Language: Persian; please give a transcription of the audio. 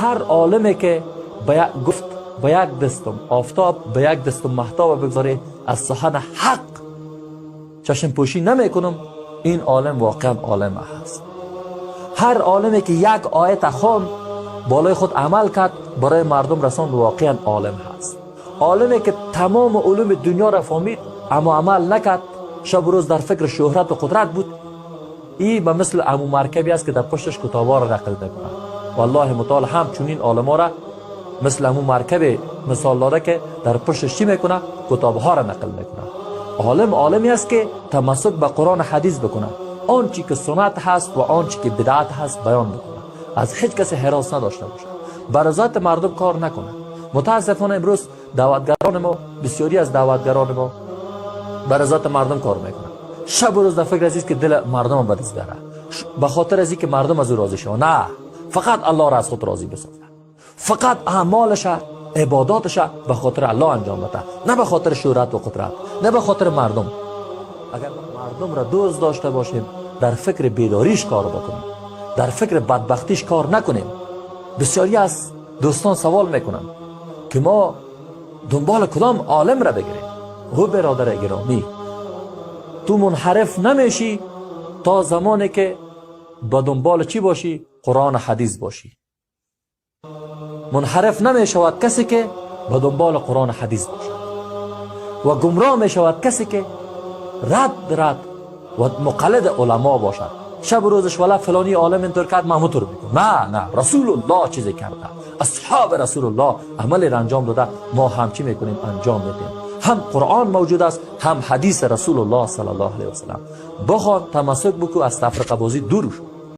هر عالمی که گفت با یک دستم آفتاب به یک دستم مهتاب بگذاره از سخن حق چشم پوشی نمی کنم، این عالم واقعا عالم هست. هر عالمی که یک آیت خواند بالای خود عمل کرد برای مردم رساند واقعا عالم هست. عالمی که تمام علوم دنیا را فهمید اما عمل نکرد، شب و روز در فکر شهرت و قدرت بود، این به مثل عمو مرکبی است که در پشتش کتابا را نقل میکنه. والله متعال هم چنین عالما را مثل عمو مرکب مثال داده که در پشتش چی میکنه؟ کتابها را نقل میکنه. عالمی است که تمسک به قرآن حدیث بکنه، آنچه که سنت هست و آنچه که بدعت هست بیان بکنه، از هیچ کسی هراس نداشته باشه، بر ذات مردم کار نکنه. متاسفانه امروز دعوتگران ما، بسیاری از دعوتگران ما بر ذات مردم کار میکنه، شب و روز در فکر است که دل مردم به دست بیاره، به خاطر از اینکه مردم از او راضی شوند. نه، فقط الله را از خود راضی بسازه، فقط اعمالش عباداتش به خاطر الله انجام بده، نه به خاطر شهرت و قدرت، نه به خاطر مردم. اگر مردم را دوست داشته باشیم در فکر بیداریش کار بکنیم، در فکر بدبختیش کار نکنیم. بسیاری از دوستان سوال میکنن که ما دنبال کدام عالم را بگیریم. او برادر گرامی، تو منحرف نمیشی تا زمانی که با دنبال چی باشی؟ قرآن حدیث باشی. منحرف نمیشود کسی که با دنبال قرآن حدیث باشد و گمراه میشود کسی که رد و مقلد علما باشد. شب و روزش ولی فلانی عالم اینطور کرد من همونطور میکنم. نه، رسول الله چیزی کرده، اصحاب رسول الله عمل را انجام داده، ما هم چی میکنیم؟ انجام میدیم. هم قرآن موجود است، هم حدیث رسول الله صلی الله علیه و سلم. بخوان تمسک بکو، از تفرقه بازی دور شو.